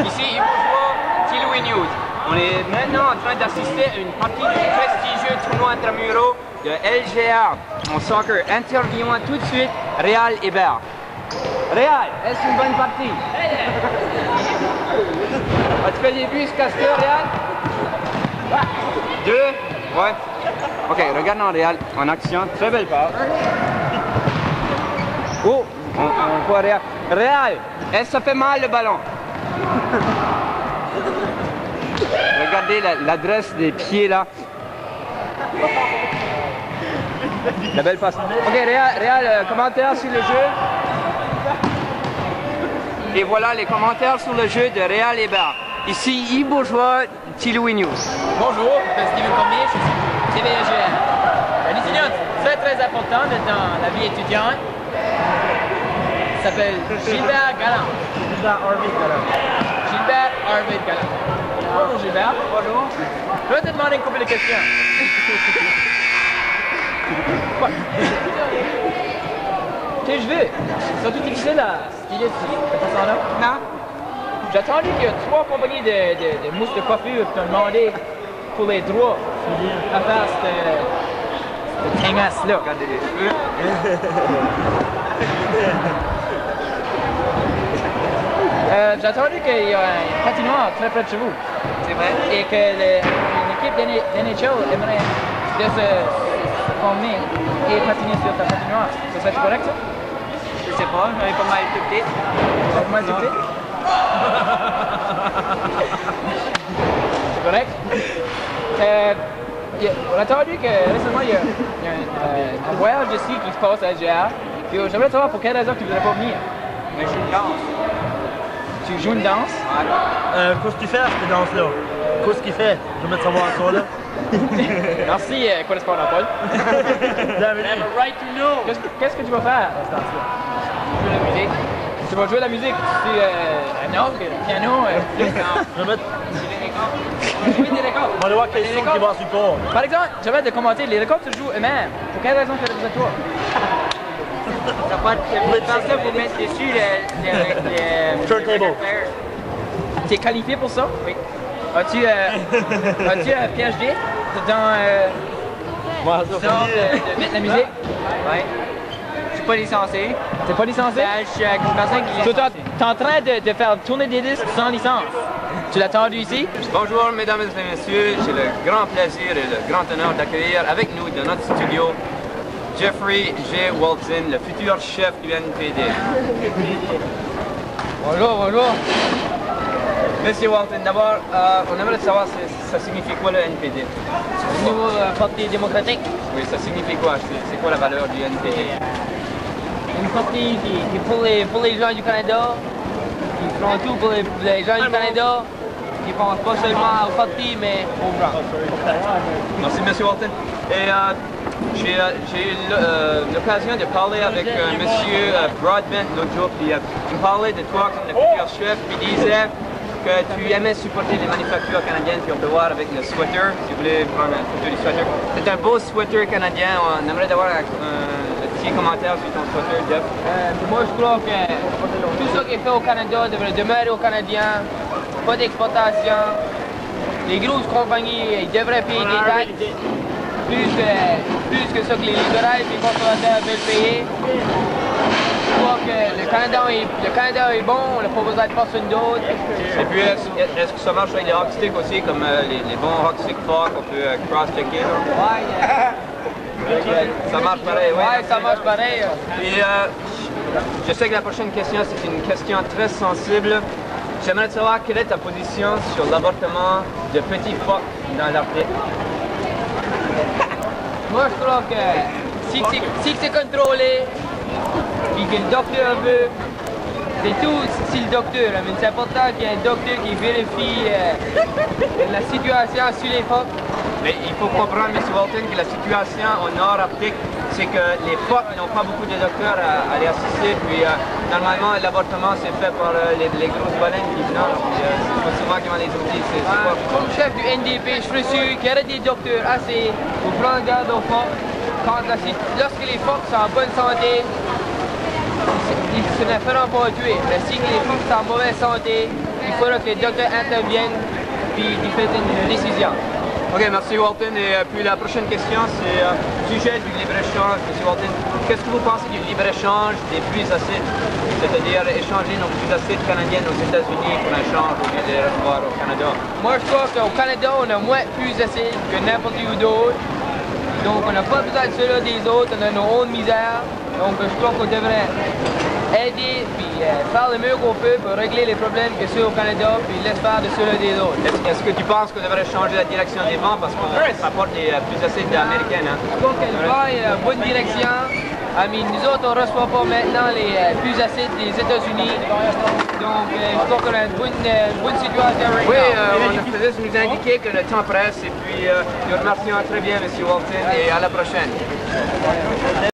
Ici, Yves Bourgeois, T-Louis News. On est maintenant en train d'assister à une partie du prestigieux tournoi intramuros de LGA en soccer. Interviewons tout de suite Réal Hébert. Réal, est-ce une bonne partie? As-tu fait des buts jusqu'à ce Réal? 2? Ouais. Ok, regardons Réal en action. Très belle part. Oh, on voit Réal. Réal, est-ce que ça fait mal le ballon? Regardez l'adresse des pieds là. La belle passe. Ok, Réal, commentaire sur le jeu. Et voilà les commentaires sur le jeu de Réal Hébert. Ici Yves Bourgeois, T-Louis News. Bonjour, je m'appelle Steven Cormier, je suis TVGN. L'étudiant, c'est très important dans la vie étudiante. Il s'appelle Gilbert Galland. Gilbert Arvid Galland. Gilbert Arvid Galland. Bonjour Gilbert. Bonjour. Je vais te demander une couple de questions. Qu'est-ce que je veux? C'est tout difficile à styler cette façon-là? Non. J'ai entendu qu'il y a 3 compagnies de mousse de coiffure qui t'ont demandé pour les droits à faire cette tingasse-là. Regardez les cheveux. J'ai entendu qu'il y a un patinoire très près de chez vous. C'est vrai. Et que une équipe d'NHL aimerait de se former et patiner sur ta patinoire. Ça serait correct ça? Je sais pas, j'en ai pas mal écouté. Pas mal écouté? C'est correct? On a entendu que récemment il y a un voyage de ski qui se passe à LGA. Puis j'aimerais savoir pour quelle raison tu ne voudrais pas venir. Mais je suis une danse. Tu joues une danse? Qu'est-ce que tu fais à cette danse-là? Qu'est-ce qu'il fait? J'aimerais savoir ça là. Merci, correspondant Paul. Qu'est-ce que tu vas faire à cette danse-là? Je joue la musique. Tu vas jouer la musique? C'est un orgue, un piano, flûte? Je vais mettre... Jouer des records. On va aller voir quel son qui va sur le corps. Par exemple, j'aimerais te commenter, les records tu joues eux-mêmes. Pour quelle raison tu as besoin de toi? Vous pensez vous mettre dessus les Turntable. Tu es qualifié pour ça? Oui. As-tu un PhD dans de mettre la musique? Oui. Je suis pas licencié. T'es pas licencié? Ben, je suis une personne qui est licenciée. T'es en train de faire tourner des disques sans licence. Tu l'as entendu ici? Bonjour mesdames et messieurs, j'ai le grand plaisir et le grand honneur d'accueillir avec nous dans notre studio Jeffrey J. Walton, le futur chef du NPD. Bonjour, bonjour. Monsieur Walton, d'abord, on aimerait savoir ça signifie quoi le NPD? Au niveau Parti démocratique, Oui, ça signifie quoi? C'est quoi la valeur du NPD? une partie qui est pour les gens du Canada, qui font tout pour les gens du Canada, qui ne pensent pas seulement au parti, mais aux gens. Merci Monsieur Walton. Et j'ai eu l'occasion de parler avec Monsieur Broadbent l'autre jour, puis il me parlait de toi comme le futur chef, puis il disait que tu aimais supporter les manufactures canadiennes, puis on peut voir avec le sweater, si vous voulez prendre une photo du sweater. C'est un beau sweater canadien, on aimerait avoir un petit commentaire sur ton sweater, Jeff. Moi, je crois que tout ce qui est fait au Canada devrait demeurer aux Canadiens, pas d'exportation. Les grosses compagnies ils devraient payer des taxes, plus que ce que les libéraux et les conservateurs veulent payer. Je crois que le Canada est bon, on n'a pas besoin de personne d'autre. Et puis, est-ce que ça marche avec les hocksticks aussi, comme les bons hocksticks forts qu'on peut cross-checker? Ça marche pareil, oui. Ouais, ça marche pareil. Et je sais que la prochaine question, c'est une question très sensible. J'aimerais savoir quelle est ta position sur l'avortement de petits phoques dans l'Arctique. Moi, je crois que si c'est contrôlé, puis que le docteur veut, c'est tout si le docteur, mais c'est important qu'il y ait un docteur qui vérifie la situation sur les phoques. Mais il faut comprendre, M. Walton, que la situation au nord Arctique, c'est que les phoques n'ont pas beaucoup de docteurs à les assister. Puis normalement, l'avortement, c'est fait par les grosses baleines qui viennent. C'est pas souvent qu'ils vont les outils. Comme chef du NDP, je suis sûr qu'il y aurait des docteurs assez pour prendre garde aux phoques. Lorsque les phoques sont en bonne santé, ils ce ne feront pas tuer. Mais si les fous sont en mauvaise santé, il faudra que le docteur intervienne puis il fait une décision. Ok, merci Walton. Et puis la prochaine question, c'est au sujet du libre-échange. Monsieur Walton, qu'est-ce que vous pensez du libre-échange des puits acides? C'est-à-dire échanger nos puits acides canadiennes aux États-Unis pour un échange au lieu de les recevoir au Canada? Moi, je trouve qu'au Canada, on a moins de puits acides que n'importe où d'autre. Donc, on n'a pas besoin de ceux-là des autres, on a nos own misères. Donc, je trouve qu'on devrait aider puis faire le mieux qu'on peut pour régler les problèmes que ceux au Canada, puis laisse faire de ceux-là des autres. Est-ce que tu penses qu'on devrait changer la direction des vents parce qu'on apporte des puits acides américaines? Hein? Je trouve qu'elle va dans la bonne direction. Nous autres, on ne reçoit pas maintenant les puits acides des États-Unis. Donc, je trouve qu'on a une bonne situation right Oui, now. on faisait nous indiquer que le temps presse et puis nous remercions très bien M. Walton et à la prochaine.